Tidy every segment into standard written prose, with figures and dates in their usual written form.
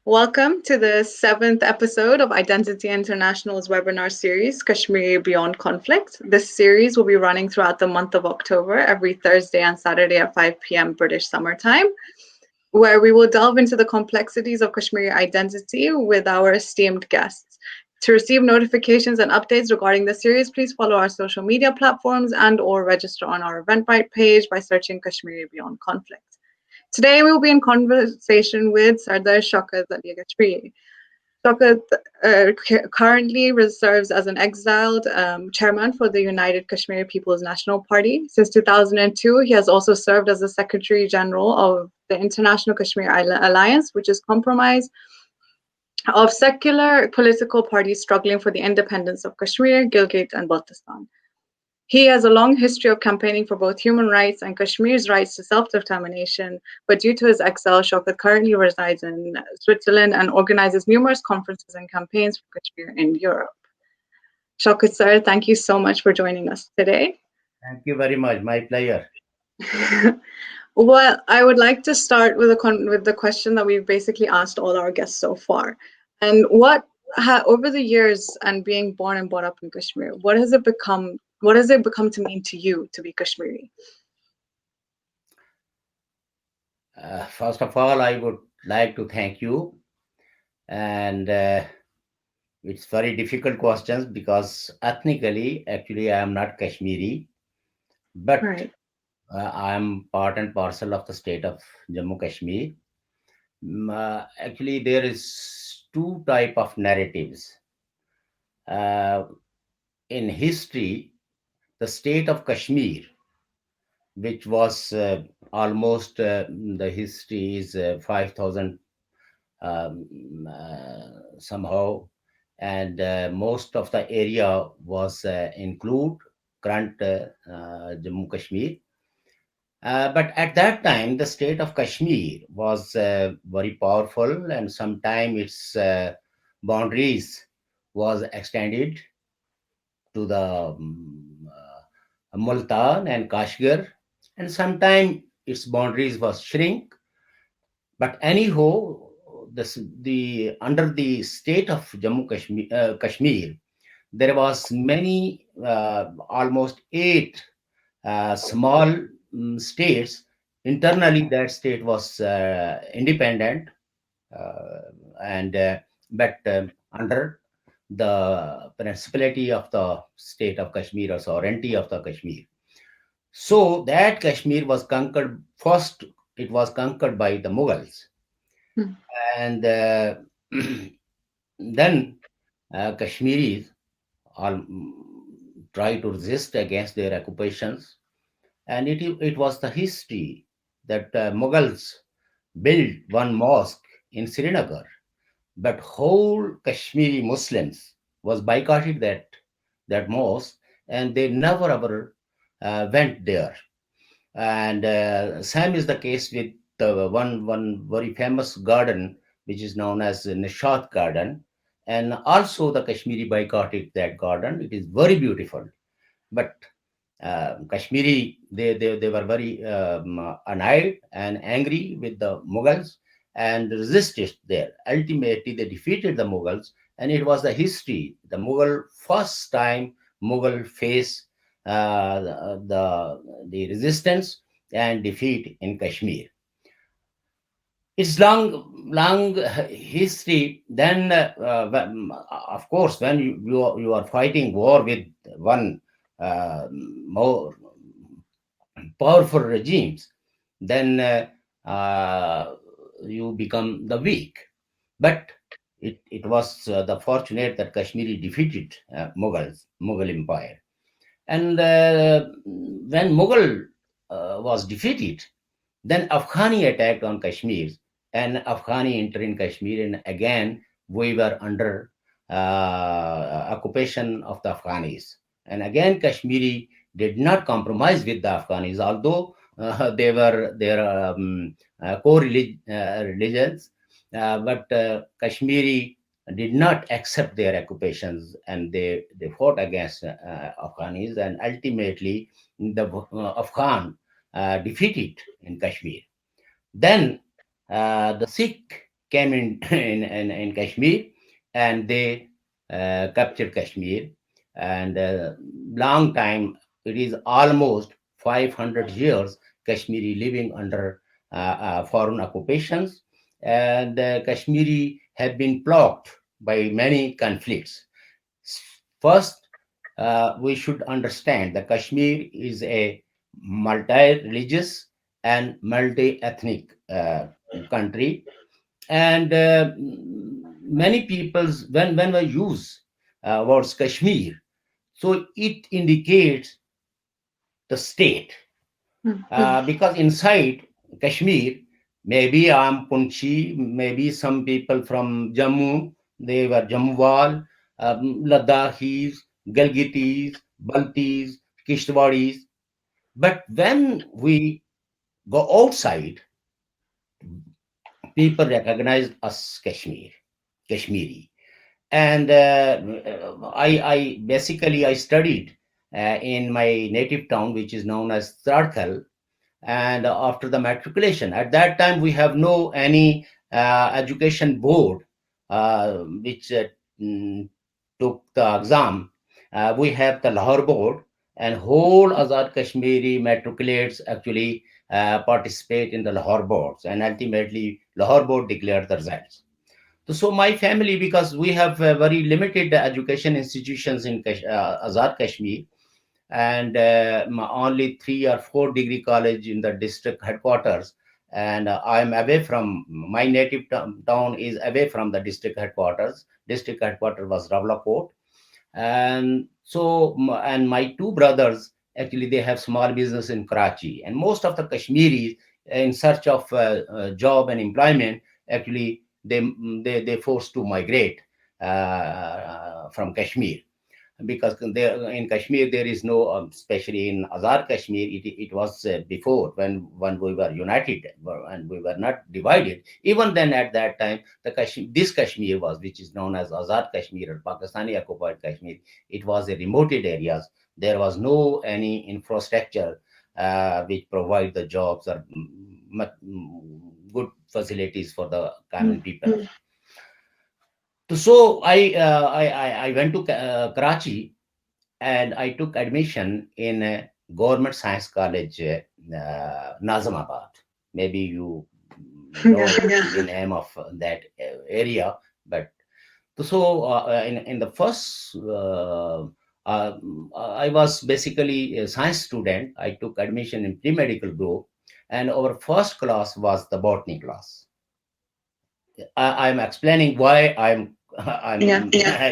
Welcome to the seventh episode of Identity International's webinar series, Kashmiri Beyond Conflict. This series will be running throughout the month of October, every Thursday and Saturday at 5 p.m. British Summer Time, where we will delve into the complexities of Kashmiri identity with our esteemed guests. To receive notifications and updates regarding the series, please follow our social media platforms and/or register on our Eventbrite page by searching Kashmiri Beyond Conflict. Today, we will be in conversation with Sardar Shaukat Ali Kashmiri. Shaukat currently serves as an exiled chairman for the United Kashmir People's National Party. Since 2002, he has also served as the Secretary General of the International Kashmir Alliance, which is comprised of secular political parties struggling for the independence of Kashmir, Gilgit, and Baltistan. He has a long history of campaigning for both human rights and Kashmir's rights to self-determination, but due to his exile, Shaukat currently resides in Switzerland and organizes numerous conferences and campaigns for Kashmir in Europe. Shaukat sir, thank you so much for joining us today. Thank you very much. My pleasure. Well, I would like to start with the question that we've basically asked all our guests so far. And over the years and being born and brought up in Kashmir, what has it become? What has it become to mean to you to be Kashmiri? First of all, I would like to thank you. And it's very difficult questions because ethnically, actually, I am not Kashmiri, but Right. I am part and parcel of the state of Jammu Kashmir. Actually, there is two type of narratives. Uh, in history, the state of Kashmir, which was almost the history is 5,000 somehow, and most of the area was include current Jammu Kashmir. But at that time, the state of Kashmir was very powerful, and sometime its boundaries was extended to the Multan and Kashgar, and sometime its boundaries was shrink. But anyhow, the under the state of Kashmir, there was many almost eight small states. Internally, that state was independent, uh, and but under the principality of the state of Kashmir or sovereignty of the Kashmir. So that Kashmir was conquered first. It was conquered by the Mughals, Mm. and then Kashmiris all try to resist against their occupations, and it was the history that Mughals built one mosque in Srinagar, but whole Kashmiri Muslims was boycotted that mosque, and they never ever went there. And same is the case with the one very famous garden which is known as Nishat Garden, and also the Kashmiri boycotted that garden. It is very beautiful, but Kashmiri, they were very annoyed and angry with the Mughals and resisted there. Ultimately, they defeated the Mughals, and it was the history. The Mughal first time Mughal face the resistance and defeat in Kashmir. It's long history. Then, of course, when you are fighting war with one more powerful regimes, then you become the weak. But it was the fortunate that Kashmiri defeated Mughal Empire. And when Mughal was defeated, then Afghani attacked on Kashmir, and Afghani entered in Kashmir, and again we were under occupation of the Afghanis. And again, Kashmiri did not compromise with the Afghanis, although they were their religions, but Kashmiri did not accept their occupations, and they fought against Afghanis, and ultimately the Afghan defeated in Kashmir. Then the Sikh came in in Kashmir, and they captured Kashmir. And long time, it is almost 500 years Kashmiri living under foreign occupations, and Kashmiri have been blocked by many conflicts. First, we should understand that Kashmir is a multi-religious and multi-ethnic country, and many peoples, when we use words Kashmir, so it indicates the state, because inside Kashmir, maybe I'm Punchi, maybe some people from Jammu, they were Jammuwal, Ladakhis, Gilgitis, Baltis, Kishtwaris. But when we go outside, people recognize us Kashmiri. And I basically I studied in my native town, which is known as Tradkal. And after the matriculation, at that time we have no any education board which took the exam. We have the Lahore board, and whole Azad Kashmiri matriculates actually participate in the Lahore boards, and ultimately Lahore board declared the results. So my family, because we have very limited education institutions in Azad Kashmir, and only 3 or 4 degree college in the district headquarters, and I am away from my native town is away from the district headquarters. District headquarters was Rawalakot. And so and my two brothers, actually they have small business in Karachi, and most of the Kashmiris in search of job and employment, actually they forced to migrate from Kashmir, because there in Kashmir there is no, especially in Azad Kashmir, it was before, when we were united and we were not divided. Even then, at that time, this Kashmir was, which is known as Azad Kashmir or Pakistani occupied Kashmir. It was a remoted areas. There was no any infrastructure which provide the jobs or good facilities for the common people. So I went to Karachi, and I took admission in a government science college, Nazamabad. Maybe you know the name of that area. But so in the first, I was basically a science student. I took admission in pre-medical group, and our first class was the botany class. I'm explaining why I'm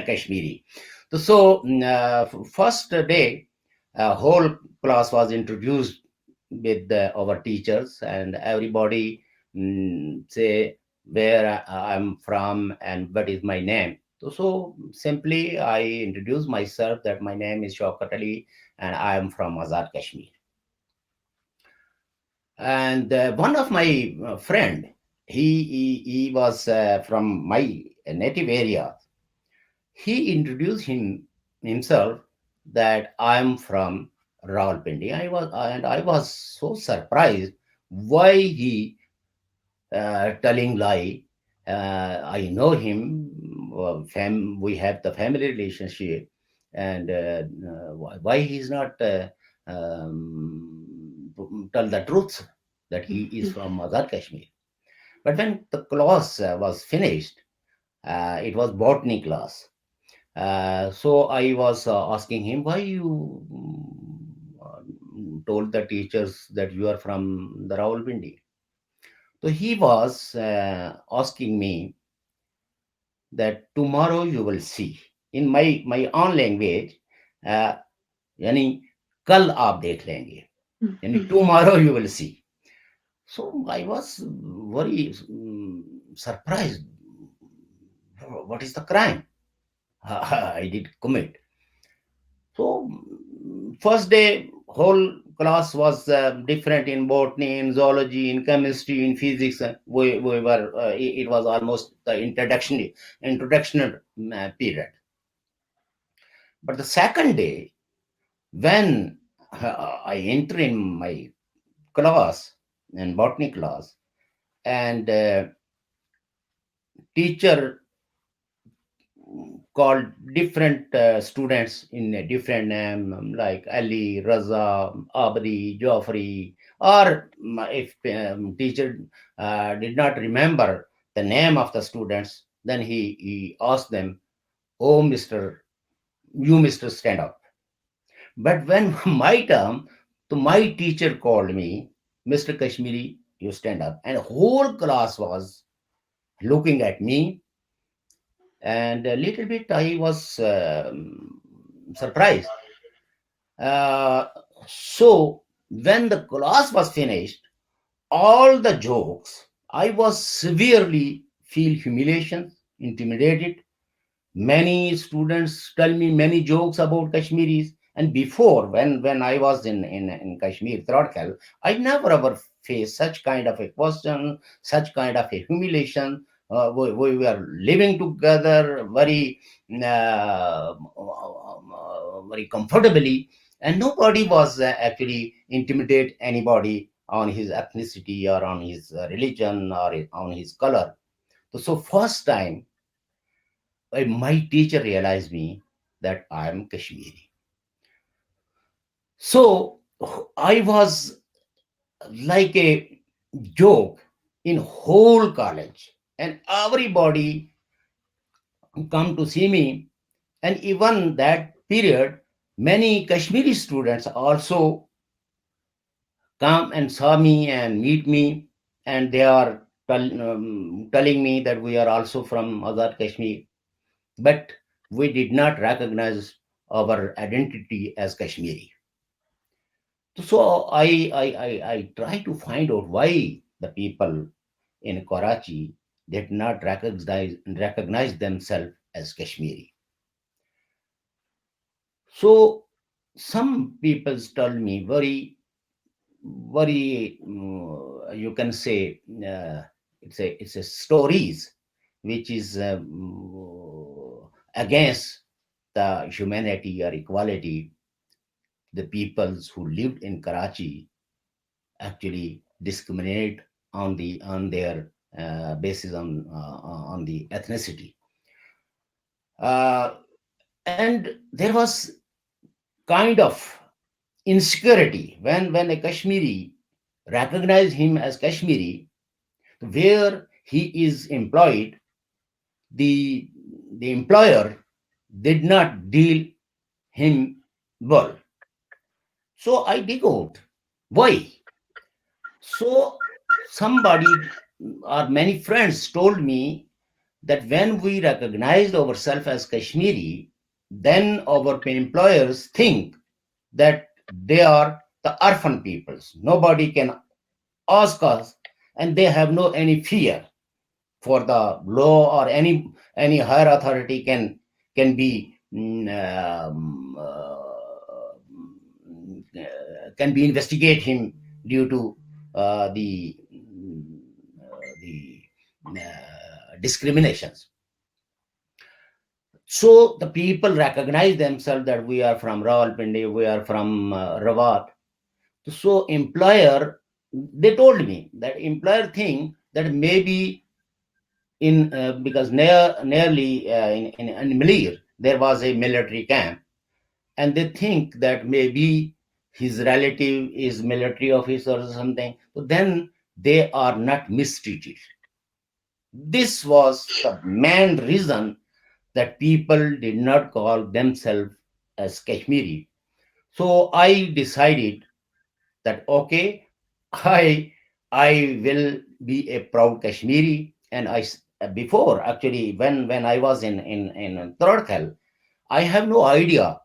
Kashmiri. So first day, whole class was introduced with our teachers, and everybody say where I'm from and what is my name. So simply I introduced myself that my name is Shaukat Ali and I am from Azad Kashmir. And one of my friend, he was from my native area. He introduced himself that I'm from Rawalpindi. I was so surprised why he telling lie. I know him. We have the family relationship, and why he's not tell the truth that he is from Azad Kashmir. But when the class was finished, it was botany class. So I was asking him, why you told the teachers that you are from the Rawalpindi? So he was asking me that tomorrow you will see. In my own language, uh, यानी कल आप देख लेंगे, यानी tomorrow you will see. So I was very surprised. What is the crime I did commit? So first day, whole class was different in botany, in zoology, in chemistry, in physics. We were. It was almost the introduction period. But the second day, when I enter in my class, in botany class, and teacher called different students in a different name, like Ali, Raza, Abdi, Joffrey, or if teacher did not remember the name of the students, then he asked them, "Oh, Mister, you Mister, stand up." But when my term, to my teacher called me, "Mister Kashmiri, you stand up," and whole class was looking at me, and a little bit I was surprised. Uh, so when the class was finished, all the jokes, I was severely feel humiliation, intimidated. Many students tell me many jokes about Kashmiris. And before, when I was in Kashmir, Throtkal, I never ever faced such kind of a question, such kind of a humiliation. We were living together very comfortably, and nobody was actually intimidate anybody on his ethnicity or on his religion or on his color. So first time my teacher realized me that I am Kashmiri. So I was like a joke in whole college, and everybody come to see me. And even that period, many Kashmiri students also come and saw me and meet me, and they are telling me that we are also from Azad Kashmir, but we did not recognize our identity as Kashmiri. So I try to find out why the people in Karachi did not recognize themselves as Kashmiri. So some people told me very you can say it's a stories which is against the humanity or equality. The peoples who lived in Karachi actually discriminate on their basis on the ethnicity, uh, and there was kind of insecurity when a Kashmiri recognized him as Kashmiri, where he is employed. The the employer did not deal him well. So I dig out why. So somebody or many friends told me that when we recognized ourselves as Kashmiri, then our employers think that they are the orphan peoples. Nobody can ask us, and they have no any fear for the law, or any higher authority can be can be investigate him due to the discriminations. So the people recognize themselves that we are from Rawalpindi, we are from Rawat. So employer, they told me that employer think that maybe in because nearly in Malir there was a military camp, and they think that maybe his relative is military officer or something. So then they are not mistreated. This was the main reason that people did not call themselves as Kashmiri. So I decided that okay, I I will be a proud Kashmiri. And before, actually, when I was in Trodkal, I have no idea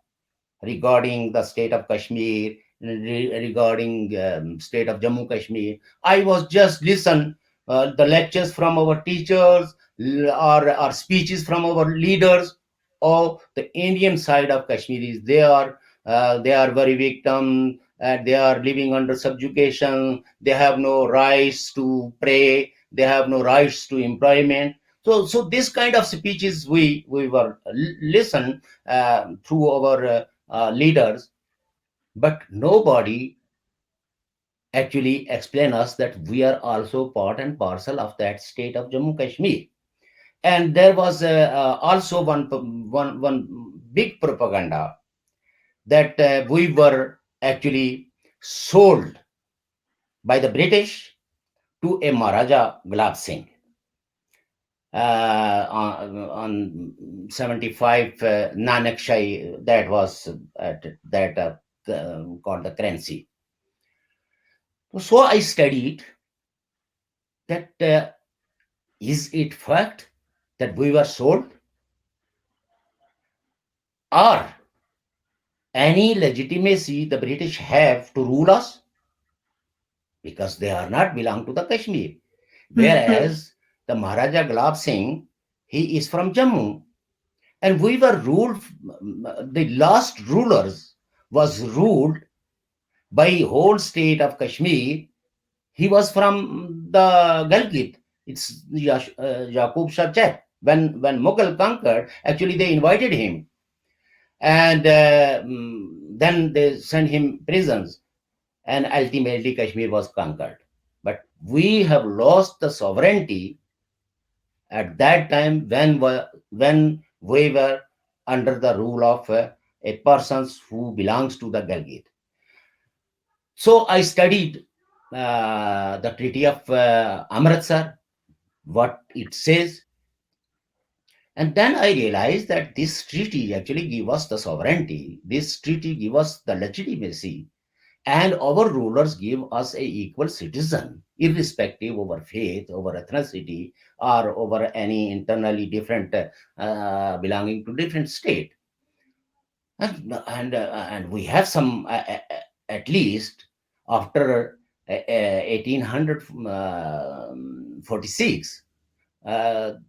regarding the state of Kashmir, regarding state of Jammu Kashmir. I was just listen the lectures from our teachers, or speeches from our leaders. Or the Indian side of Kashmiris, they are very victim. They are living under subjugation. They have no rights to pray. They have no rights to employment. So this kind of speeches we were listen through our leaders, but nobody actually explain us that we are also part and parcel of that state of Jammu Kashmir. And there was also one big propaganda that we were actually sold by the British to a Maharaja Gulab Singh on 75 Nanak Shai, that was that called the currency. So I studied that is it fact that we were sold, or any legitimacy the British have to rule us, because they are not belong to the Kashmir. Whereas the Maharaja Gulab Singh, he is from Jammu, and we were ruled. The last rulers was ruled by whole state of Kashmir. He was from the Gilgit. It's Yaqub Shah. When Mughal conquered, actually they invited him, and then they sent him prisons, and ultimately Kashmir was conquered. But we have lost the sovereignty at that time when we were under the rule of a person who belongs to the Gilgit. So I studied the Treaty of Amritsar, what it says, and then I realized that this treaty actually give us the sovereignty. This treaty give us the legitimacy, and our rulers give us a equal citizen, irrespective of our faith, over ethnicity, or over any internally different belonging to different state. And we have some at least after 1846,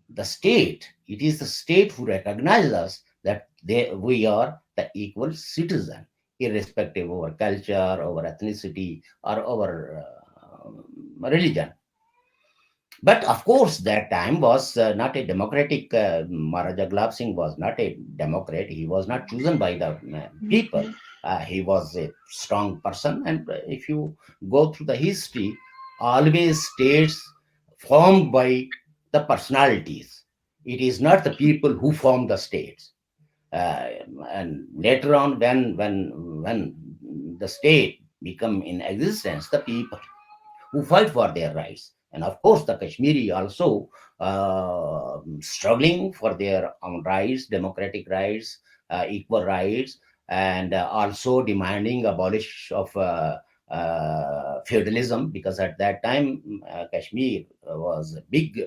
the state, it is the state who recognizes us that we are the equal citizen, irrespective of our culture, our ethnicity, or our religion. But of course, that time was not a democratic. Maharaja Gulab Singh was not a democrat. He was not chosen by the people. He was a strong person. And if you go through the history, always states formed by the personalities. It is not the people who form the states. Uh, and later on, when the state become in existence, the people who fight for their rights. And of course, the Kashmiri also struggling for their own rights, democratic rights, equal rights, and also demanding abolish of feudalism, because at that time Kashmir was a big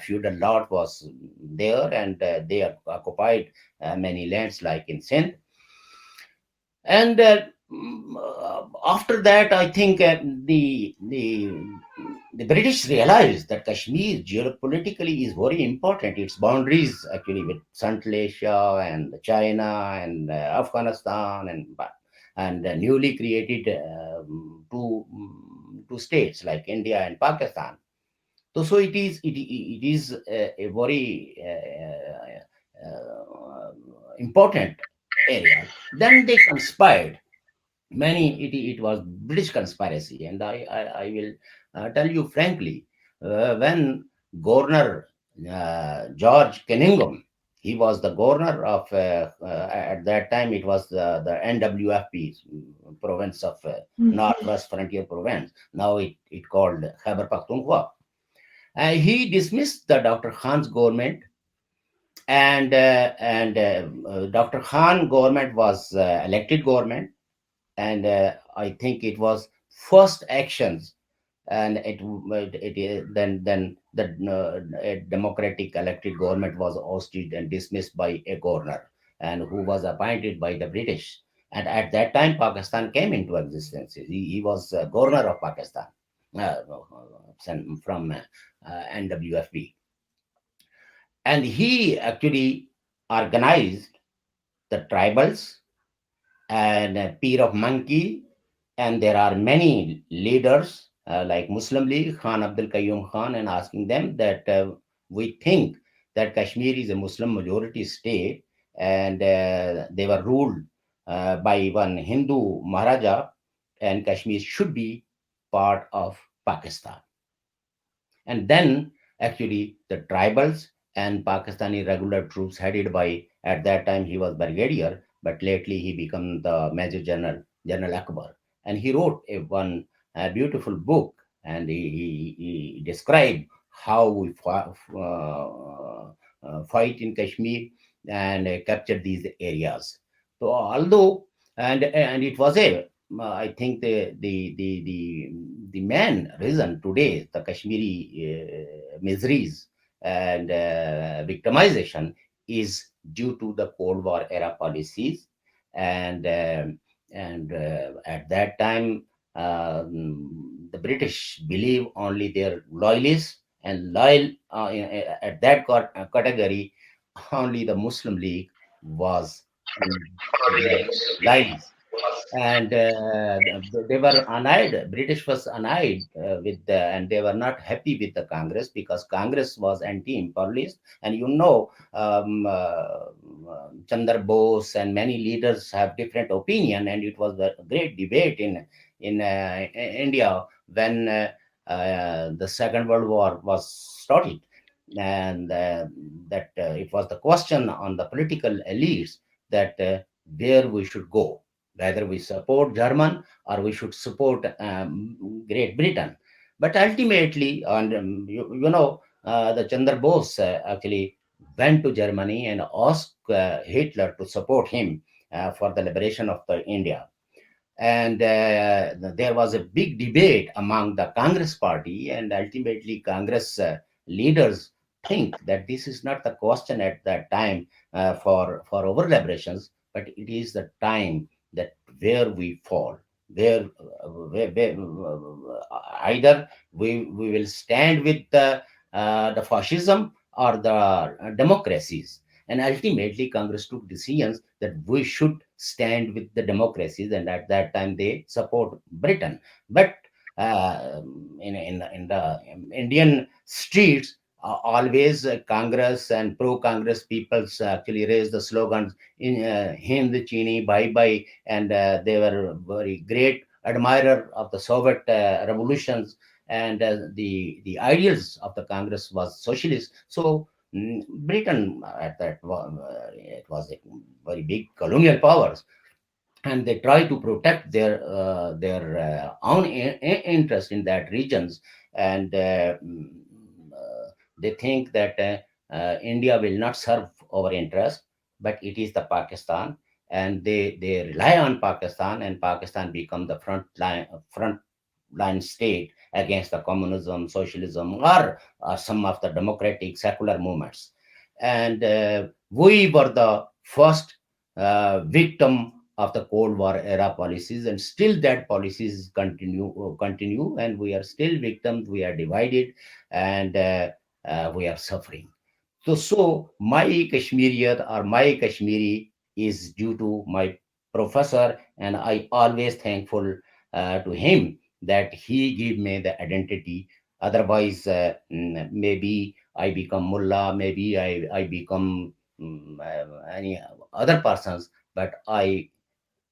feudal lord was there, and they occupied many lands like in Sindh. And after that, I think the British realized that Kashmir geopolitically is very important. Its boundaries actually with Central Asia and China and Afghanistan and newly created two states like India and Pakistan. So it is a very important area. Then they conspired many. It was British conspiracy, and I will tell you frankly, when Governor George Cunningham, he was the governor of at that time it was the NWFP province of Northwest Frontier Province. Now it called Khyber Pakhtunkhwa. He dismissed the Dr. Khan's government, and Dr. Khan government was elected government, and I think it was first actions, and then the a democratic elected government was ousted and dismissed by a governor, and who was appointed by the British. And at that time, Pakistan came into existence. He was governor of Pakistan from NWFB, and he actually organized the tribals and Peer of Monkey, and there are many leaders like Muslim League, Khan Abdul Qayyum Khan, and asking them that we think that Kashmir is a Muslim majority state, and they were ruled by one Hindu Maharaja, and Kashmir should be part of Pakistan. And then actually the tribals and Pakistani regular troops headed by, at that time he was brigadier, but lately he became the Major General, General Akbar. And he wrote a beautiful book, and he described how we fight in Kashmir and capture these areas. So although, and it was I think the main reason today the Kashmiri miseries and victimization is due to the Cold War era policies, and at that time the British believe only their loyalists, and loyal at that category only the Muslim League was in their lives. And they were annoyed. British was annoyed with the, and they were not happy with the Congress because Congress was anti-imperialist. And Chandra Bose and many leaders have different opinion, and it was a great debate in India when the Second World War was started, and that it was the question on the political elites that where we should go, whether we support German or we should support Great Britain. But ultimately, and the Chandra Bose actually went to Germany and asked Hitler to support him for the liberation of the India. And there was a big debate among the Congress party, and ultimately Congress leaders think that this is not the question at that time for our liberations, but it is the time that where we fall, either we will stand with the fascism or the democracies. And ultimately Congress took decisions that we should stand with the democracies, and at that time they support Britain. But in the Indian streets, always Congress and pro-Congress peoples actually raised the slogans in Hind Chini bye bye, and they were very great admirer of the Soviet revolutions, and the ideals of the Congress was socialist. So Britain at it was a very big colonial powers, and they try to protect their own interest in that regions, and they think that India will not serve our interest, but it is the Pakistan, and they rely on Pakistan, and Pakistan become the front line state against the communism, socialism, or some of the democratic secular movements. And we were the first victim of the Cold War era policies, and still that policies continue, and we are still victims. We are divided, and we are suffering. So my Kashmiriyat or my Kashmiri is due to my professor, and I always thankful to him that he give me the identity. Otherwise, maybe I become mullah, maybe I become any other persons, but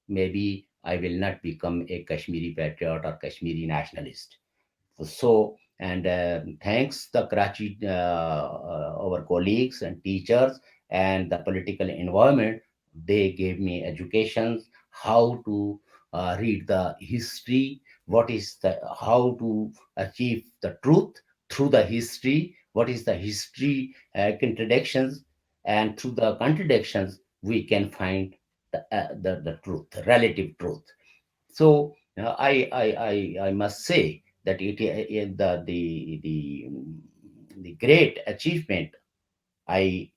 maybe I will not become a Kashmiri patriot or Kashmiri nationalist. So, and thanks the Karachi, our colleagues and teachers and the political environment, they gave me education, how to read the history, what is the, how to achieve the truth through the history, what is the history contradictions, and through the contradictions we can find the truth, the relative truth. So I must say that the great achievement I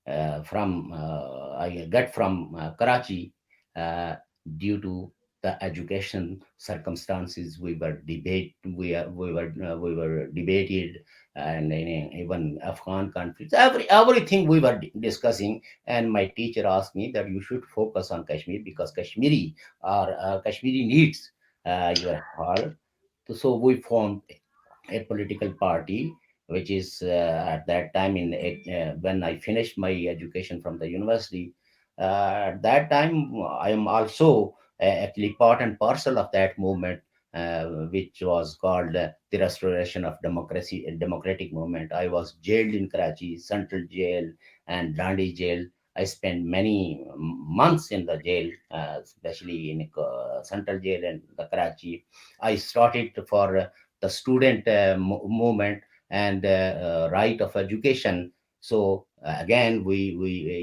I got from Karachi uh, due to the education circumstances. We were debated, and even Afghan conflicts, everything we were discussing. And my teacher asked me that you should focus on Kashmir because Kashmiri needs your help. So we formed a political party, which is at that time when I finished my education from the university. At that time, I am also actually part and parcel of that movement which was called the Restoration of Democracy and Democratic Movement. I was jailed in Karachi, Central Jail and Dandi Jail. I spent many months in the jail, especially in Central Jail and the Karachi. I started for the student movement and right of education. So again, we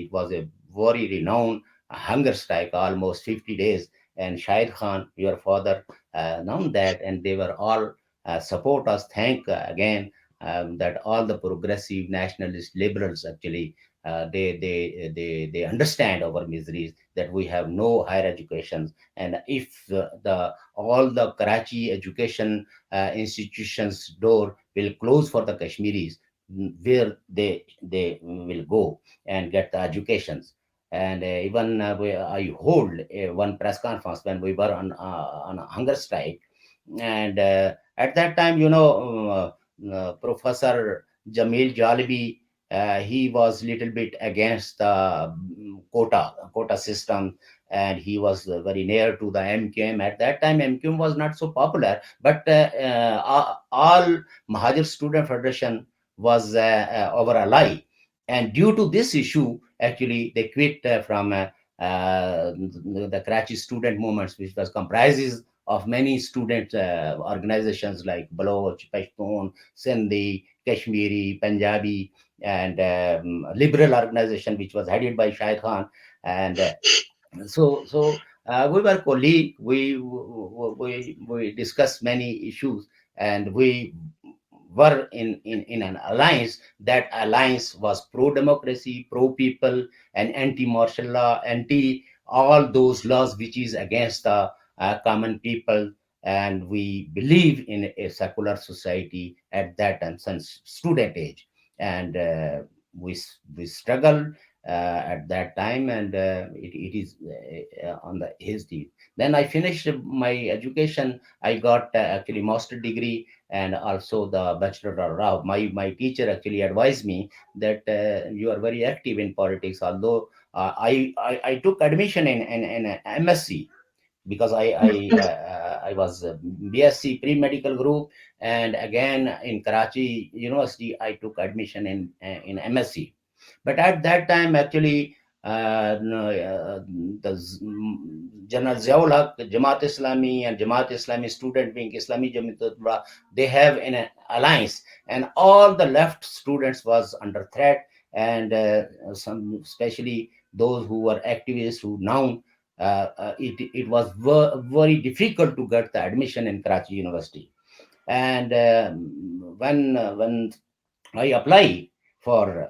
it was a very renowned hunger strike, almost 50 days. And Shahid Khan, your father, known that, and they were all support us. Thank again that all the progressive nationalist liberals actually they understand our miseries, that we have no higher education, and if the all the Karachi education institutions door will close for the Kashmiris, where they will go and get the educations. And even I hold one press conference when we were on a hunger strike, and at that time, Professor Jamil Jalibi, he was little bit against the quota system, and he was very near to the MQM. At that time, MQM was not so popular, but all Mahajar Student Federation was our ally. And due to this issue, actually, they quit from the Karachi student movements, which was comprises of many student organizations like Baloch, Pashtun, Sindhi, Kashmiri, Punjabi, and liberal organization, which was headed by Shahid Khan. And we were colleague. We discussed many issues, and we were in an alliance. That alliance was pro democracy, pro people, and anti martial law, anti all those laws which is against the common people. And we believe in a secular society at that time, since student age. And we struggled at that time, and it is on the his deed. Then I finished my education. I got actually master degree and also the bachelor of law. My teacher actually advised me that you are very active in politics, although I took admission in MSc, because I was BSc pre-medical group, and again in Karachi University I took admission in MSc. But at that time, actually, no, the General Ziaul Haq, Jamaat Islami, and Jamaat Islami student wing, Islami Jamaat, they have an alliance, and all the left students was under threat, and some, especially those who were activists who now it was very difficult to get the admission in Karachi University. And when I apply for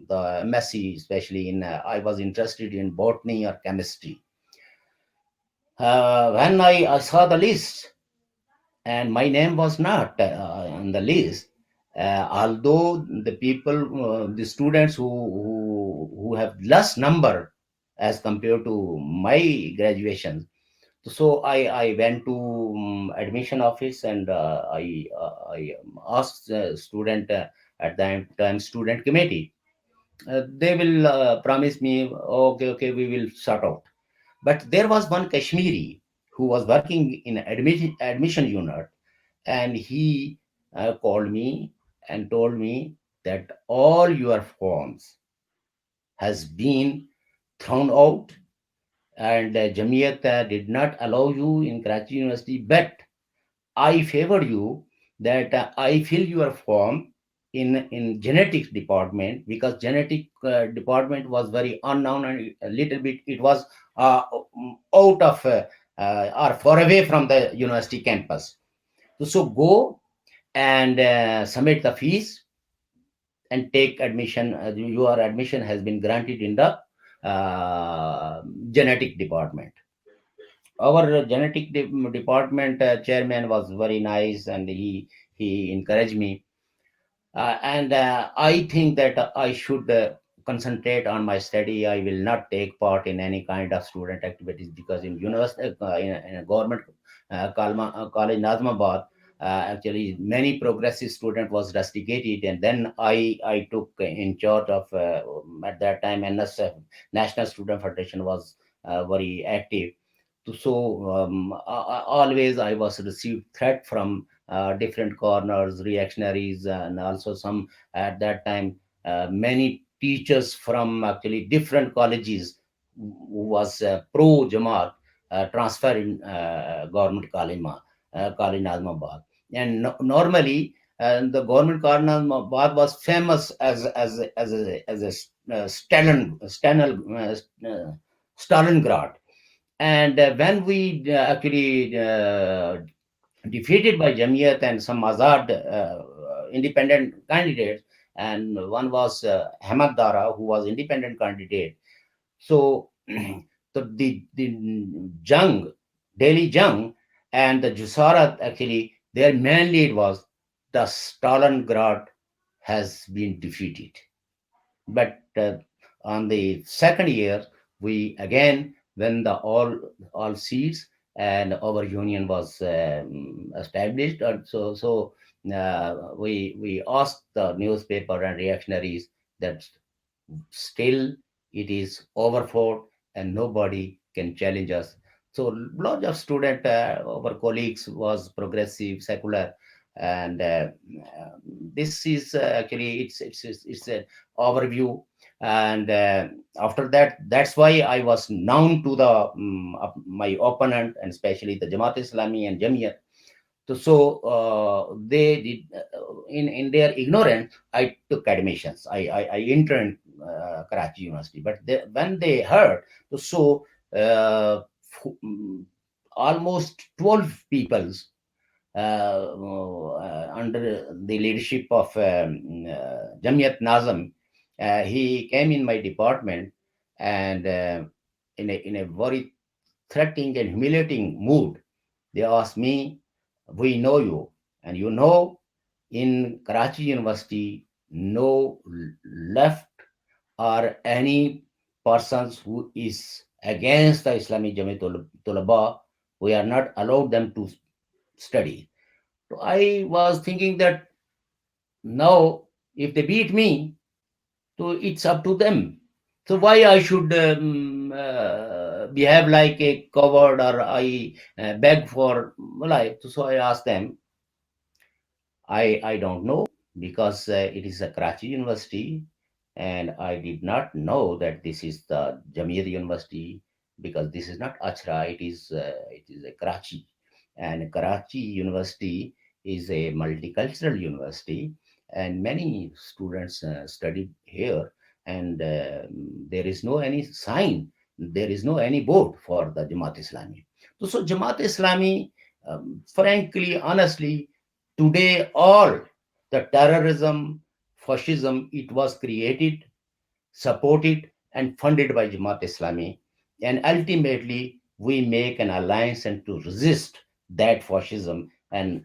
the MSc, especially in I was interested in botany or chemistry. When I saw the list, and my name was not on the list, although the people, the students who have less number as compared to my graduation. So I went to admission office, and I asked student at that time student committee. They will promise me, okay, we will sort out. But there was one Kashmiri who was working in admission unit, and he called me and told me that all your forms has been thrown out, and Jamiyat did not allow you in Karachi University, but I favor you that I fill your form in genetics department, because genetic department was very unknown, and a little bit it was out of or far away from the university campus. So go and submit the fees and take admission. Your admission has been granted in the genetic department. Our genetic department chairman was very nice, and he encouraged me. And I think that I should concentrate on my study. I will not take part in any kind of student activities, because in university, in a government college Nazmabad, actually many progressive student was rusticated, and then I took in charge of at that time NSF, National Student Federation was very active. Always I was received threat from different corners, reactionaries, and also some at that time many teachers from actually different colleges who was pro Jamaat transfer in government College Nazmabad. And normally the government College Nazmabad was famous as a Stalingrad. And when we actually defeated by Jamiyat and some Azad independent candidates, and one was Hamad Dara, who was independent candidate. So the Jung, Delhi Jung, and the Jusarat actually, their main lead was the Stalingrad has been defeated. But on the second year, we again when the all seats and our union was established, and we asked the newspaper and reactionaries that still it is overfought and nobody can challenge us. So lot of student, our colleagues was progressive, secular, and this is actually it's an overview. And after that, that's why I was known to the my opponent, and especially the Jamaat Islami and Jamia. So they did in their ignorance. I took admissions. I interned Karachi University. But when they heard, so uh, almost 12 peoples under the leadership of Jamiat Nazam, he came in my department, and in a very threatening and humiliating mood, they asked me, "We know you, and you know, in Karachi University, no left or any persons who is against the Islamic Jamiat Tulaba, we are not allowed them to study." So I was thinking that now, if they beat me, so it's up to them. So why I should behave like a coward, or I beg for life? So I asked them, I don't know, because it is a Karachi University, and I did not know that this is the Jamir University, because this is not Achra, it is a Karachi, and Karachi University is a multicultural university, and many students studied here, and there is no any sign, there is no any board for the Jamaat Islami. So Jamaat Islami, frankly, honestly, today, all the terrorism, fascism, it was created, supported, and funded by Jamaat Islami. And ultimately, we make an alliance and to resist that fascism. And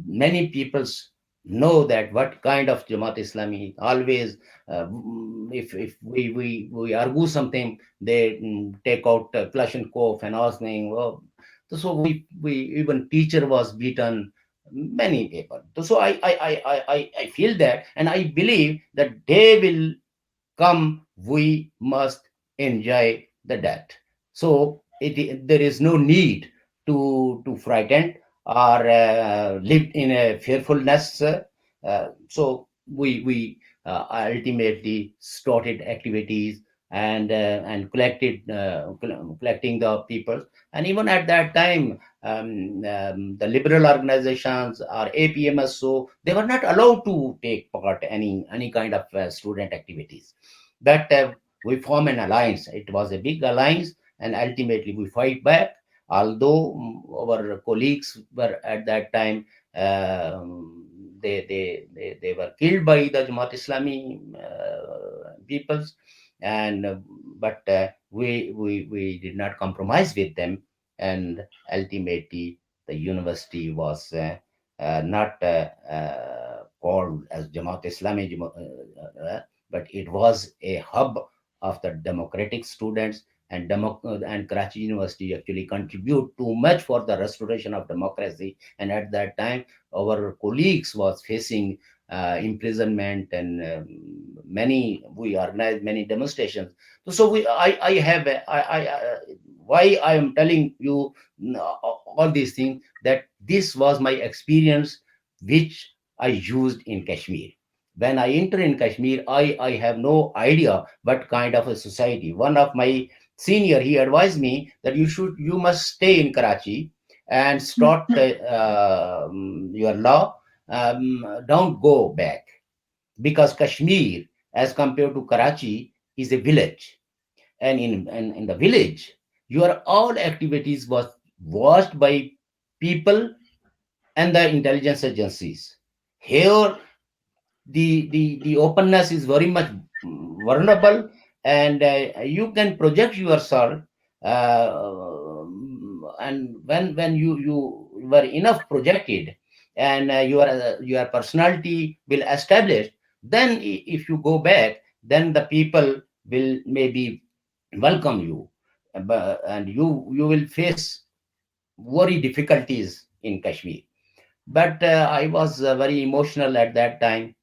many peoples know that what kind of Jamaat Islami always, if we argue something, they take out Kalashnikov and asking, well, so we even teacher was beaten, many people. So I feel that, and I believe that they will come, we must enjoy the death. So there is no need to frighten or live in a fearfulness. So we ultimately started activities, and collecting the people. And even at that time, the liberal organizations or APMS, so they were not allowed to take part any kind of student activities. But we form an alliance. It was a big alliance, and ultimately we fight back. Although our colleagues were at that time, they were killed by the Jamaat Islami peoples, and but we did not compromise with them, and ultimately the university was not called as Jamaat Islami, but it was a hub of the democratic students, and Karachi University actually contribute too much for the restoration of democracy. And at that time, our colleagues was facing imprisonment, and many we organized many demonstrations. So I have why I am telling you all these things, that this was my experience which I used in Kashmir. When I enter in Kashmir, I have no idea what kind of a society. One of my senior, he advised me that you must stay in Karachi and start your law. Don't go back, because Kashmir, as compared to Karachi, is a village, and in the village, your all activities was watched by people and the intelligence agencies. Here, the openness is very much vulnerable, and you can project yourself, and when you were enough projected, and your personality will establish, then if you go back, then the people will maybe welcome you. And you will face very difficulties in Kashmir. But I was very emotional at that time,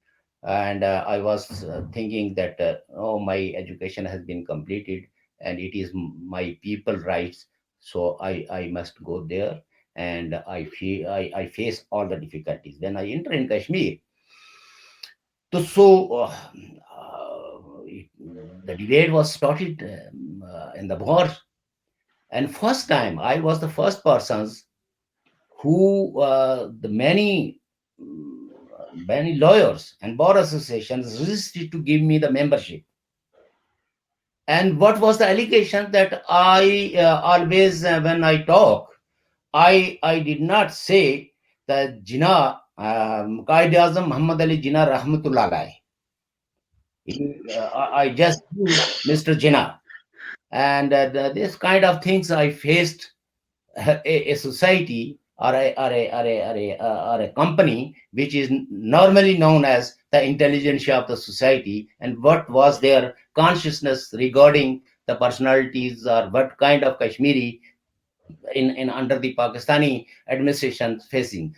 and I was thinking that oh, my education has been completed, and it is my people rights, so I must go there. And I face all the difficulties when I enter in Kashmir. So the debate was started in the war, and first time I was the first persons who the many lawyers and bar associations resisted to give me the membership. And what was the allegation? That I always, when I talk, I did not say that Jinnah, Qaid Azam Muhammad Ali Jinnah Rahmatullah Alayhi. I just use Mr. Jinnah. And this kind of things I faced, a society, or a company which is normally known as the intelligentsia of the society, and what was their consciousness regarding the personalities, or what kind of Kashmiri in under the Pakistani administration facing.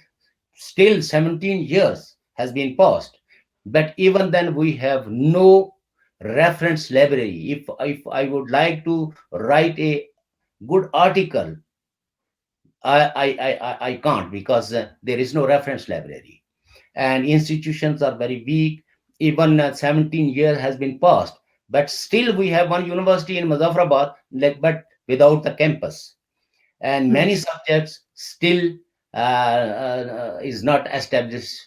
Still 17 years has been passed, but even then we have no reference library. If I would like to write a good article, I can't, because there is no reference library, and institutions are very weak. Even 17 years has been passed, but still we have one university in Muzaffarabad, like, but without the campus, and many subjects still is not established.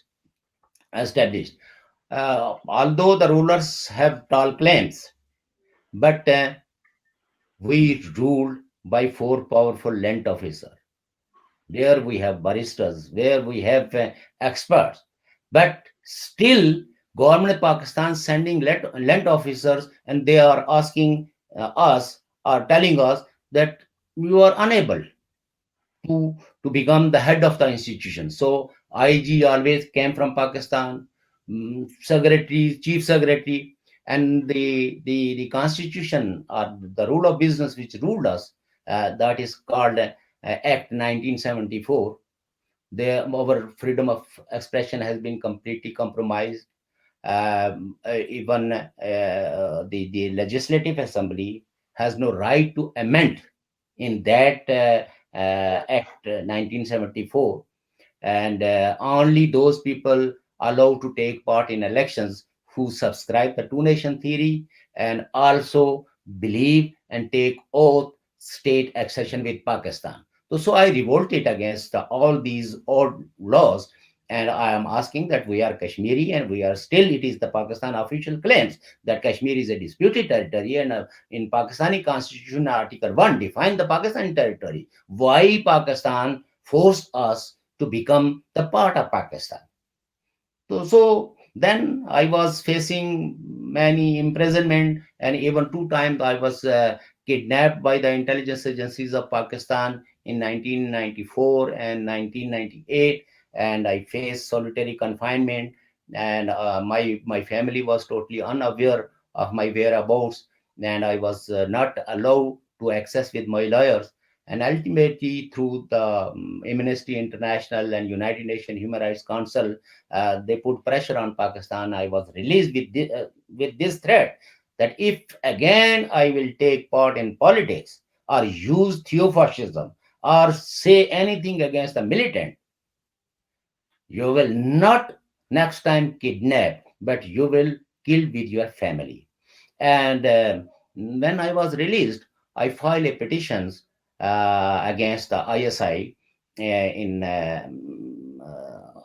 Although the rulers have tall claims, but we ruled by four powerful land officers. There we have baristas, where we have experts, but still government of Pakistan sending land officers, and they are asking us, or telling us, that you are unable to become the head of the institution. So IG always came from Pakistan, secretary, chief secretary, and the constitution, or the rule of business which ruled us, that is called Act 1974. Our freedom of expression has been completely compromised. Even the legislative assembly has no right to amend in that Act 1974, and only those people allowed to take part in elections who subscribe the two nation theory, and also believe and take oath state accession with Pakistan. So I revolted against all these old laws, and I am asking that we are Kashmiri, and we are still, it is the Pakistan official claims that Kashmir is a disputed territory, and in Pakistani constitution, Article 1 define the Pakistani territory. Why Pakistan forced us to become the part of Pakistan? So then I was facing many imprisonment, and even two times I was kidnapped by the intelligence agencies of Pakistan in 1994 and 1998, and I faced solitary confinement, and my family was totally unaware of my whereabouts, and I was not allowed to access with my lawyers. And ultimately, through the Amnesty International and United Nations Human Rights Council, they put pressure on Pakistan. I was released with this threat, that if again I will take part in politics, or use theofascism or say anything against the militant, you will not next time kidnap, but you will kill with your family. And when I was released, I filed a petitions against the ISI in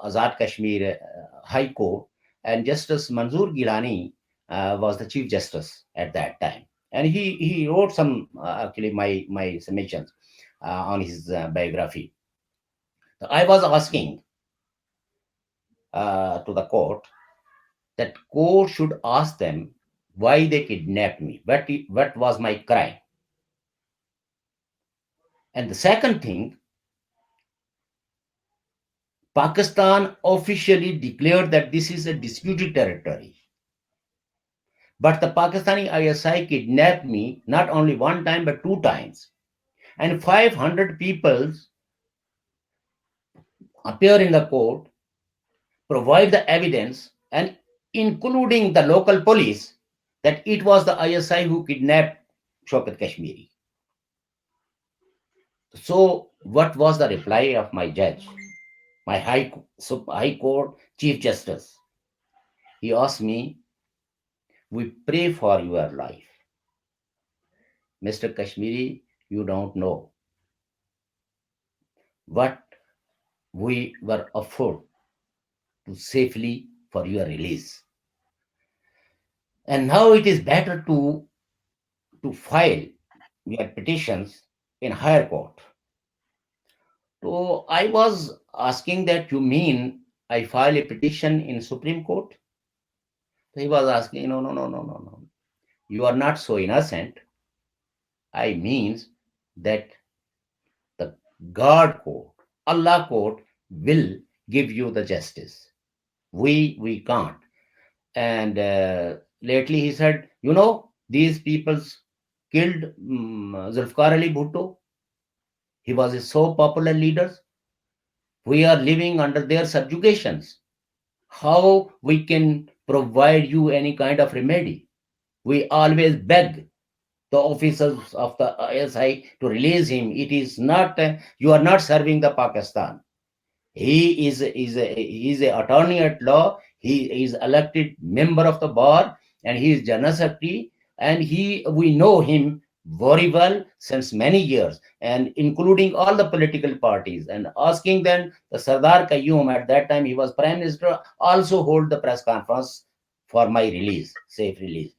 Azad Kashmir High Court, and Justice Manzoor Gilani was the Chief Justice at that time, and he wrote some actually my submissions on his biography. So I was asking to the court that court should ask them why they kidnapped me, what was my crime. And the second thing, Pakistan officially declared that this is a disputed territory. But the Pakistani ISI kidnapped me not only one time but two times. And 500 people appear in the court, provide the evidence, and including the local police, that it was the ISI who kidnapped Shaukat Kashmiri. So, what was the reply of my judge, my High Court Chief Justice? He asked me, "We pray for your life. Mr. Kashmiri, you don't know what we were offered to safely for your release. And now it is better to file your petitions in higher court." So I was asking that, you mean I file a petition in Supreme Court? So he was asking, no, no, no, no, no, no. You are not so innocent. I means that the God court, Allah court will give you the justice. We can't. And lately he said, these peoples killed Zulfikar Ali Bhutto. He was a so popular leader. We are living under their subjugations. How we can provide you any kind of remedy? We always beg the officers of the ISI to release him. It is not, you are not serving the Pakistan. He is a attorney at law. He is elected member of the bar, and he is general secretary. And we know him very well since many years, and including all the political parties. And asking then the Sardar Qayyum, at that time he was prime minister, also hold the press conference for my release, safe release.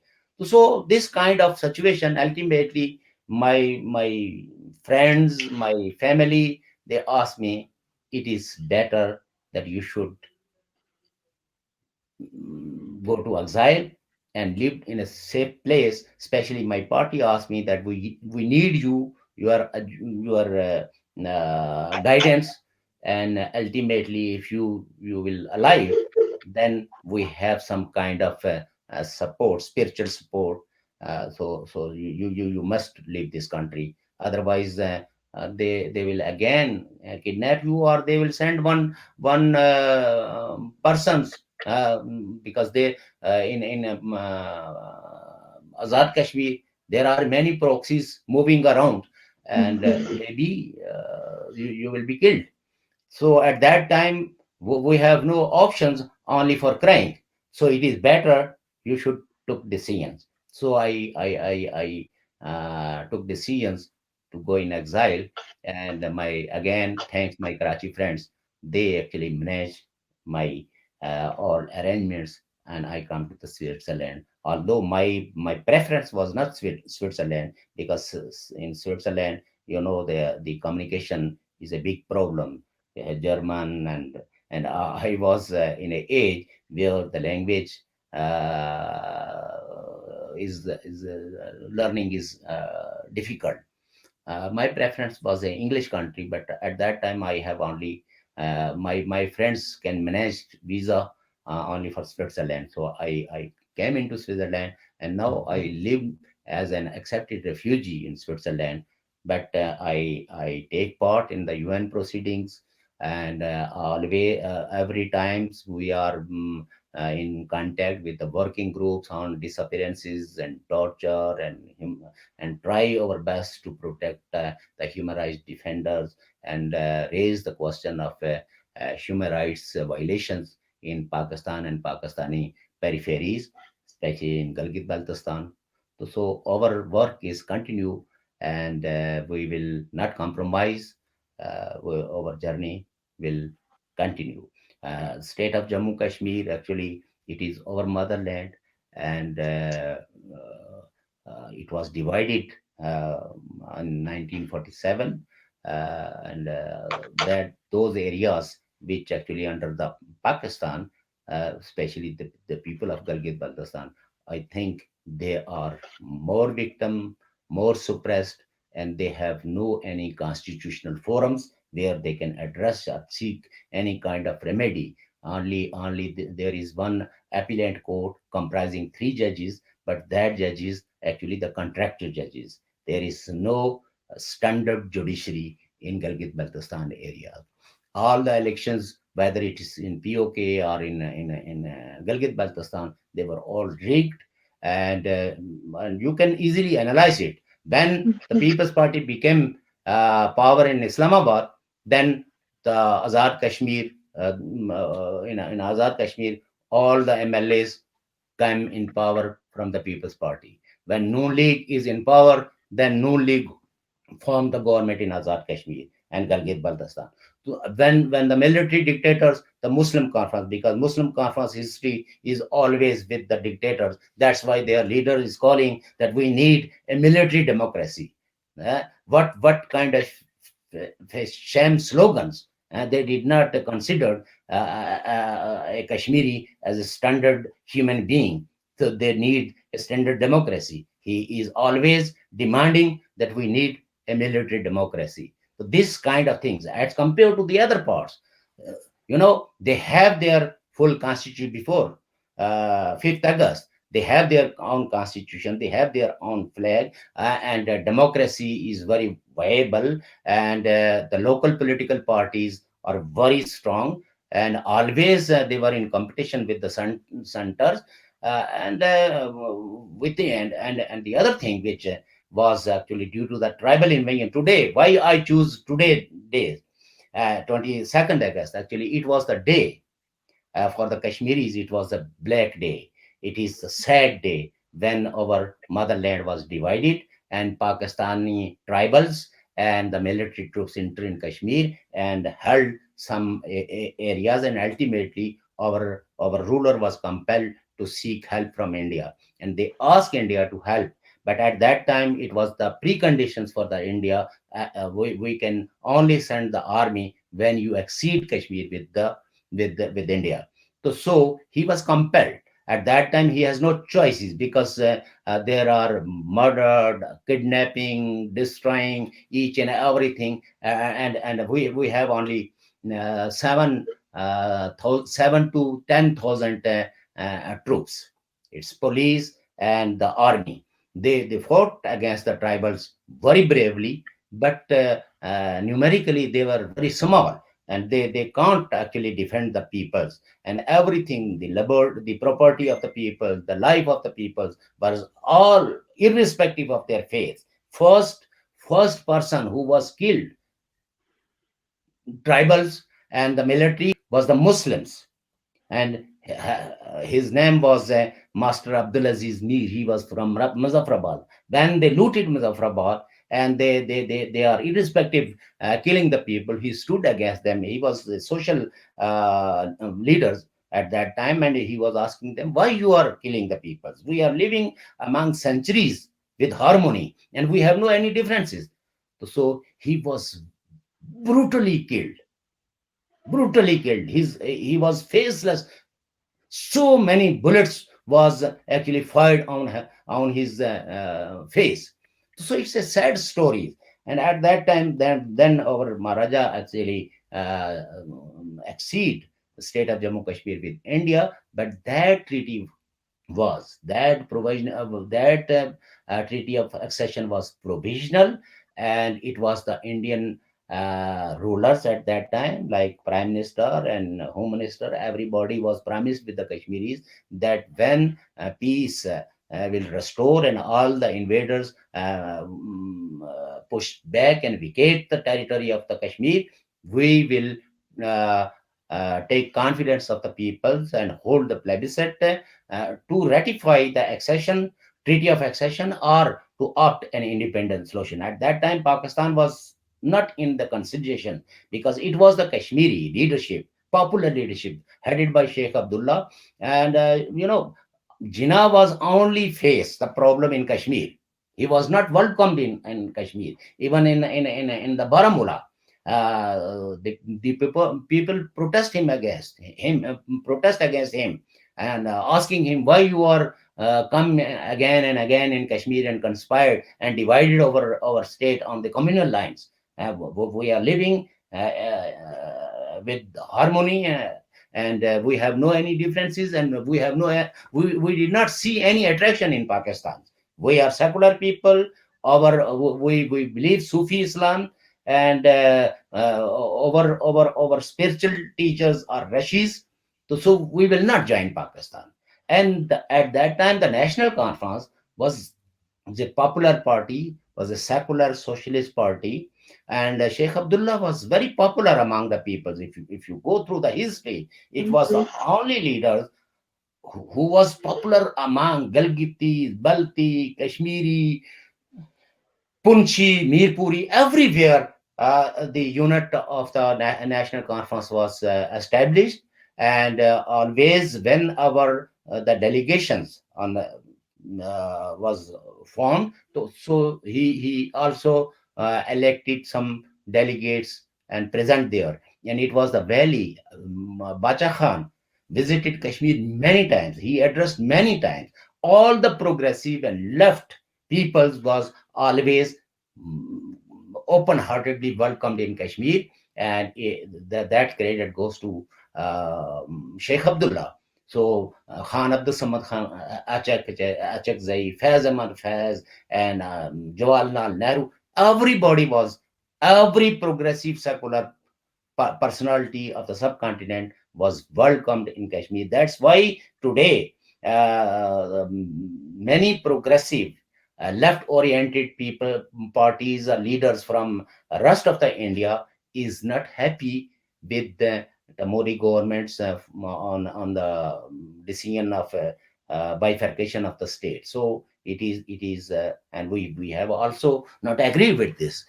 So this kind of situation, ultimately, my friends, my family, they ask me, it is better that you should go to exile and live in a safe place. Especially my party asked me that we need your guidance, and ultimately, if you will alive, then we have some kind of support, spiritual support. So you must leave this country, otherwise they will again kidnap you, or they will send one persons, because they in Azad Kashmir there are many proxies moving around, and maybe you will be killed. So at that time, we have no options only for crying. So it is better you should took decisions. So I took decisions to go in exile, and my again thanks my Karachi friends. They actually managed my all arrangements, and I come to the Switzerland. Although my preference was not Switzerland, because in Switzerland, the communication is a big problem, German, and I was in an age where the language is learning is difficult. My preference was an English country, but at that time I have only my friends can manage visa only for Switzerland. So I came into Switzerland, and now I live as an accepted refugee in Switzerland. But I take part in the UN proceedings, and always every times we are in contact with the working groups on disappearances and torture, and try our best to protect the human rights defenders, and raise the question of human rights violations in Pakistan and Pakistani peripheries, especially in Gilgit Baltistan. So our work is continue, and we will not compromise. Our journey will continue. State of Jammu Kashmir, actually, it is our motherland, and it was divided in 1947, and that those areas which actually under the Pakistan, especially the people of Gilgit Baltistan, I think they are more victim, more suppressed, and they have no any constitutional forums where they can address or seek any kind of remedy. There is one appellate court comprising three judges, but that judges actually the contractor judges. There is no standard judiciary in Gilgit Baltistan area. All the elections, whether it is in POK or in Gilgit Baltistan, they were all rigged, and you can easily analyze it. When the People's Party became power in Islamabad, then the Azad Kashmir, in Azad Kashmir, all the MLAs come in power from the People's Party. When Noon League is in power, then Noon League formed the government in Azad Kashmir and Gilgit Baltistan. So when the military dictators, the Muslim Conference, because Muslim Conference history is always with the dictators. That's why their leader is calling that we need a military democracy. What kind of sham slogans? They did not consider a Kashmiri as a standard human being. So they need a standard democracy. He is always demanding that we need a military democracy. So this kind of things, as compared to the other parts, uh, they have their full constitution before 5th August. They have their own constitution, they have their own flag, and democracy is very viable, and the local political parties are very strong, and always they were in competition with the centers, and with the and the other thing which was actually due to the tribal invasion. Today, why I choose today day, 22nd August, actually it was the day for the Kashmiris, it was a black day. It is a sad day when our motherland was divided, and Pakistani tribals and the military troops entered in Kashmir and held some areas, and ultimately our ruler was compelled to seek help from India, and they asked India to help. But at that time, it was the preconditions for the India. We can only send the army when you exceed Kashmir with India. So he was compelled. At that time, he has no choices because there are murdered, kidnapping, destroying each and everything, and we have only 7 to 10,000 troops. It's police and the army. They fought against the tribals very bravely, but numerically they were very small, and they can't actually defend the peoples, and everything, the labor, the property of the people, the life of the people was all irrespective of their faith. First person who was killed, tribals and the military, was the Muslims, and his name was Master Abdulaziz Mir. He was from Muzaffarabad. Then they looted Muzaffarabad, and they are irrespective killing the people. He stood against them. He was the social leaders at that time, and he was asking them, why you are killing the people? We are living among centuries with harmony, and we have no any differences. So he was brutally killed, brutally killed. He was faceless. So many bullets was actually fired on his face. So it's a sad story. And at that time, then our Maharaja actually accede the state of Jammu Kashmir with India, but that treaty was that provision of that treaty of accession was provisional, and it was the Indian rulers at that time, like Prime Minister and Home Minister. Everybody was promised with the Kashmiris that when peace will restore and all the invaders push back and vacate the territory of the Kashmir, we will take confidence of the peoples and hold the plebiscite to ratify the accession treaty of accession or to opt an independent solution. At that time, Pakistan was not in the consideration because it was the Kashmiri leadership, popular leadership headed by Sheikh Abdullah, and Jinnah was only faced the problem in Kashmir. He was not welcomed in Kashmir, even in the Baramulla. The people protest him against him, protest against him, and asking him why you are come again and again in Kashmir and conspired and divided over our state on the communal lines. We are living with harmony, and we have no any differences, and we have no we did not see any attraction in Pakistan. We are secular people. We believe Sufi Islam, and our spiritual teachers are Rashis. So we will not join Pakistan. And at that time, the National Conference was the popular party, was a secular socialist party, and Sheikh Abdullah was very popular among the people. If you go through the history, it was the Mhm. only leader who was popular among Galgiti, Balti, Kashmiri, Punchi, Mirpuri, everywhere. The unit of the national conference was established, and always when our the delegations on was formed, so he also elected some delegates and present there. And it was the valley. Bacha Khan visited Kashmir many times. He addressed many times. All the progressive and left peoples was always open-heartedly welcomed in Kashmir, and that credit goes to Sheikh Abdullah. So Khan Abdul Samad Khan, Achak Zai, Faiz Ahmad Faiz, and Jawaharlal Nehru, everybody was, every progressive secular personality of the subcontinent was welcomed in Kashmir. That's why today many progressive, left-oriented people, parties, or leaders from rest of the India is not happy with the Modi government's on the decision of bifurcation of the state. So it is, and we have also not agreed with this,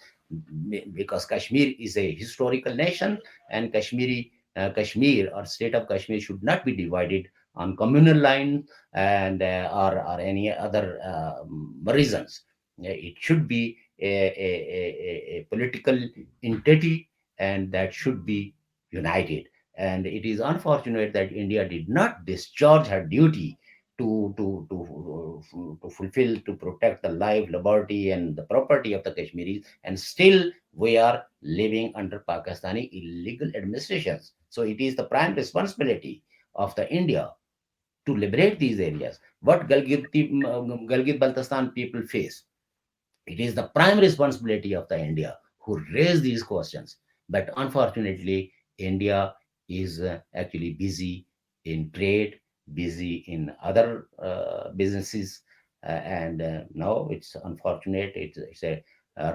because Kashmir is a historical nation, and Kashmir or state of Kashmir should not be divided on communal line and or any other reasons. It should be a political entity, and that should be united. And it is unfortunate that India did not discharge her duty to fulfill, to protect the life, liberty, and the property of the Kashmiris, and still we are living under Pakistani illegal administrations. So it is the prime responsibility of the India to liberate these areas. What Galgit Baltistan people face, it is the prime responsibility of the India who raise these questions. But unfortunately, India is actually busy in trade, busy in other businesses, and now it's unfortunate. It's a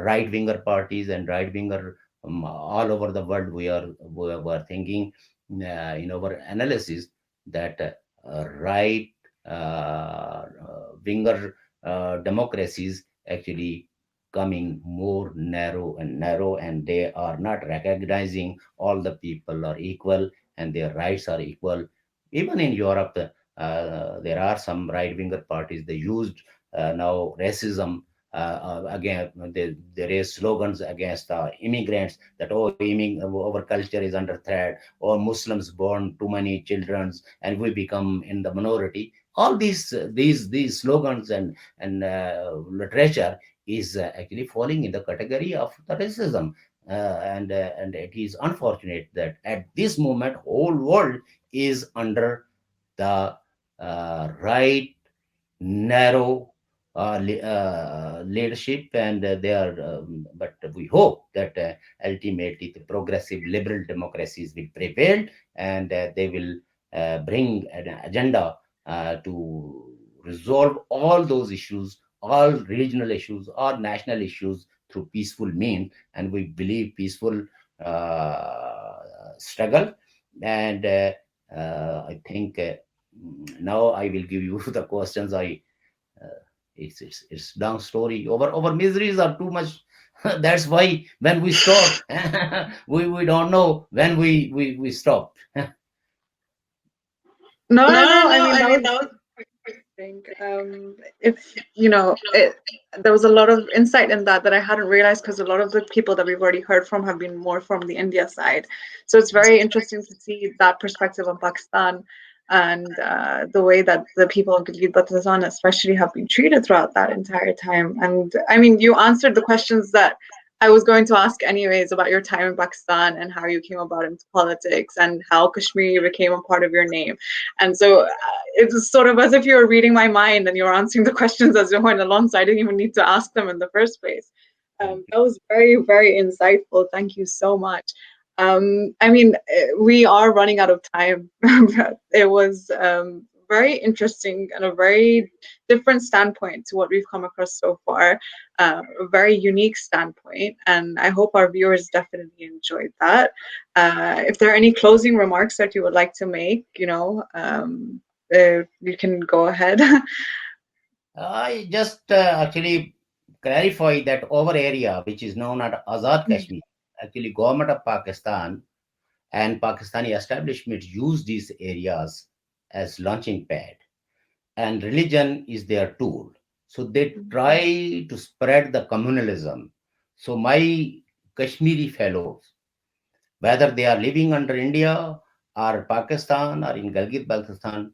right winger parties and right winger all over the world. We are thinking in our analysis that right winger democracies actually coming more narrow and narrow, and they are not recognizing all the people are equal and their rights are equal. Even in Europe, there are some right winger parties. They used now racism. Again, there is slogans against immigrants that, oh, our culture is under threat, or Muslims born too many children and we become in the minority. All these slogans and literature is actually falling in the category of the racism. And it is unfortunate that at this moment whole world is under the right narrow leadership, and they are. But we hope that ultimately the progressive liberal democracies will prevail, and they will bring an agenda to resolve all those issues, all regional issues or national issues through peaceful means. And we believe peaceful struggle. And I think now I will give you the questions. Uh, it's long story. Our miseries are too much. That's why when we stop, we don't know when we stop. No, No, no, no. I no. mean, I that mean, was that was think if there was a lot of insight in that I hadn't realized, because a lot of the people that we've already heard from have been more from the India side. So it's very interesting to see that perspective on Pakistan, and the way that the people of Gilgit Baltistan especially have been treated throughout that entire time. And I mean, you answered the questions that I was going to ask anyways about your time in Pakistan and how you came about into politics and how Kashmiri became a part of your name. And so it was sort of as if you were reading my mind and you were answering the questions as you went along. So I didn't even need to ask them in the first place. Thank you. That was very, very insightful. Thank you so much. I mean, we are running out of time. But it was very interesting and a very different standpoint to what we've come across so far. A very unique standpoint. And I hope our viewers definitely enjoyed that. If there are any closing remarks that you would like to make, you can go ahead. I just actually clarify that our area, which is known as Azad Kashmir, actually government of Pakistan and Pakistani establishment use these areas as launching pad, and religion is their tool. So they try to spread the communalism. So my Kashmiri fellows, whether they are living under India or Pakistan or in Gilgit Baltistan,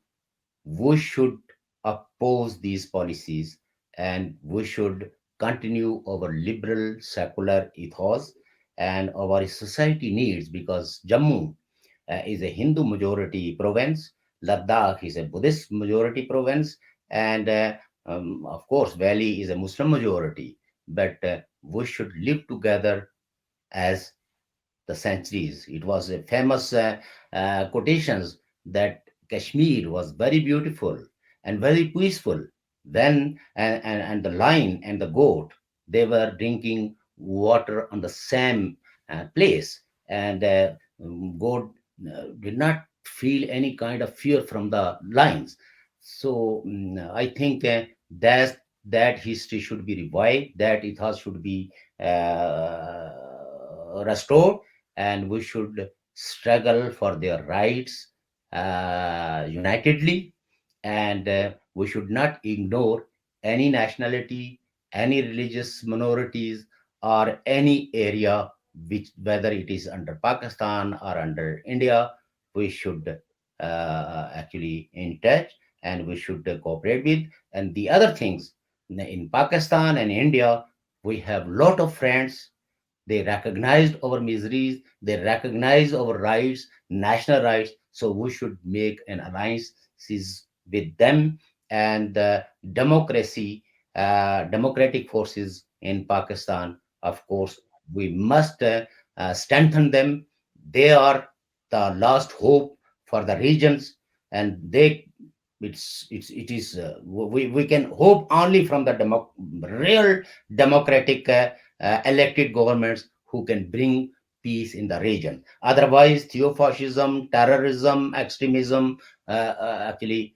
we should oppose these policies, and we should continue our liberal secular ethos and our society needs, because Jammu is a Hindu majority province, Ladakh is a Buddhist majority province, and of course Valley is a Muslim majority. But we should live together as the centuries. It was a famous quotations that Kashmir was very beautiful and very peaceful. Then and the lion and the goat, they were drinking water on the same place, and goat did not feel any kind of fear from the lions. So I think that history should be revived, that ethos should be restored, and we should struggle for their rights unitedly. And we should not ignore any nationality, any religious minorities, or any area, which whether it is under Pakistan or under India, we should actually in touch, and we should cooperate with. And the other things, in Pakistan and India, we have lot of friends. They recognized our miseries, they recognize our rights, national rights. So we should make an alliance with them. And democratic forces in Pakistan, of course, we must strengthen them. They are the last hope for the regions, and it is we can hope only from the real democratic elected governments who can bring peace in the region. Otherwise, theofascism, terrorism, extremism actually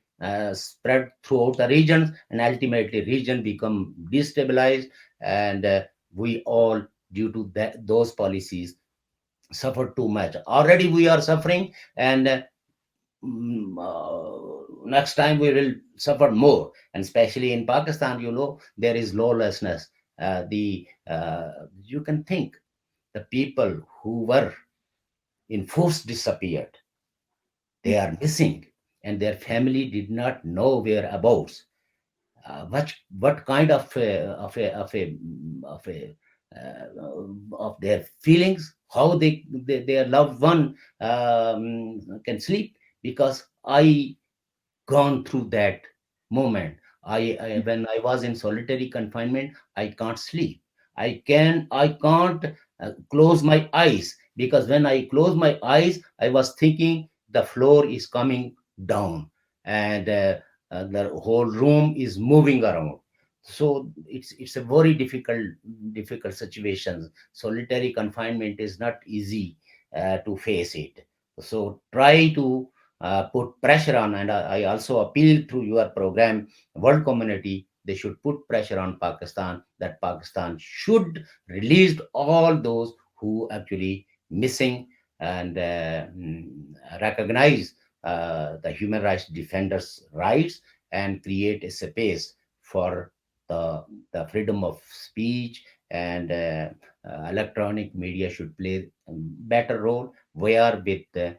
spread throughout the regions, and ultimately region become destabilized, and we all, due to those policies, suffer too much. Already we are suffering, and next time we will suffer more. And especially in Pakistan, there is lawlessness. The You can think the people who were in force disappeared. They are missing, and their family did not know whereabouts. What kind of their feelings, how their loved one can sleep, because I gone through that moment. When I was in solitary confinement, I can't sleep. I can't close my eyes, because when I close my eyes, I was thinking the floor is coming down, and the whole room is moving around. So it's a very difficult situation. Solitary confinement is not easy to face it. So try to put pressure on, and I also appeal through your program, world community, they should put pressure on Pakistan, that Pakistan should release all those who actually missing, and recognize the human rights defenders' rights, and create a space for the, the freedom of speech, and electronic media should play a better role. We are with the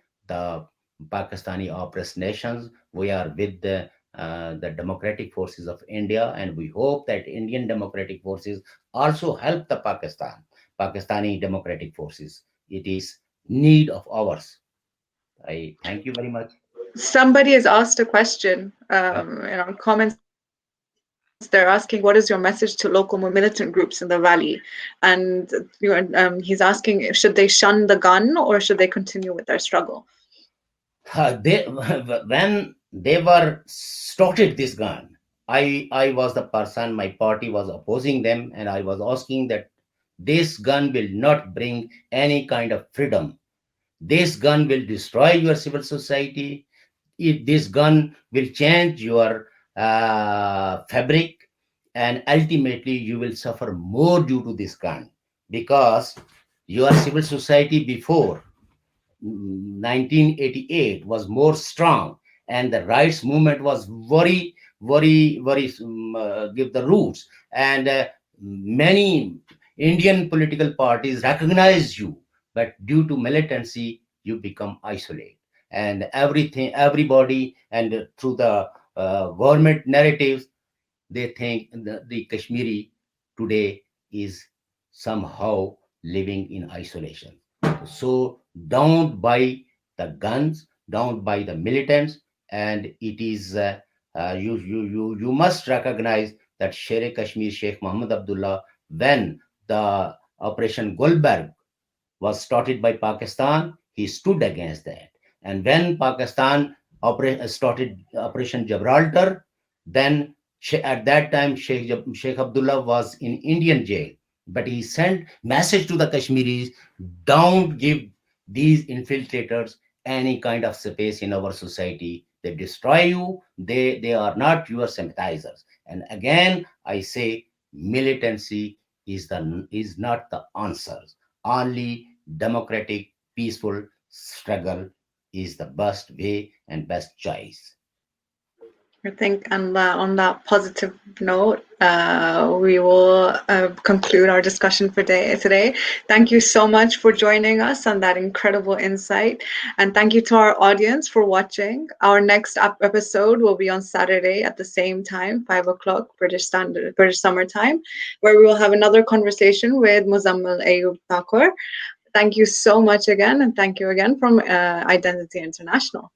Pakistani oppressed nations. We are with the democratic forces of India, and we hope that Indian democratic forces also help the Pakistani democratic forces. It is need of ours. I thank you very much. Somebody has asked a question Yeah. in our comments. They're asking, what is your message to local militant groups in the valley? And he's asking, should they shun the gun or should they continue with their struggle? They, when they were started this gun, I was the person, my party was opposing them, and I was asking that this gun will not bring any kind of freedom. This gun will destroy your civil society. This gun will change your fabric, and ultimately you will suffer more due to this gun, because your civil society before 1988 was more strong, and the rights movement was very give the roots, and many Indian political parties recognize you, but due to militancy you become isolated, and everybody, and through the government narratives, they think the Kashmiri today is somehow living in isolation. So don't buy the guns, don't buy the militants, and it is you must recognize that Sher Kashmir Sheikh Muhammad Abdullah, when the Operation Goldberg was started by Pakistan, he stood against that. And when Pakistan started Operation Gibraltar, then at that time Sheikh Abdullah was in Indian jail. But he sent message to the Kashmiris: don't give these infiltrators any kind of space in our society. They destroy you. They are not your sympathizers. And again, I say militancy is not the answer. Only democratic, peaceful struggle is the best way and best choice. I think on that positive note, we will conclude our discussion for today. Thank you so much for joining us on that incredible insight. And thank you to our audience for watching. Our next episode will be on Saturday at the same time, 5 o'clock British Summer Time, where we will have another conversation with Muzammil Ayub Thakur. Thank you so much again, and thank you again from Identity International.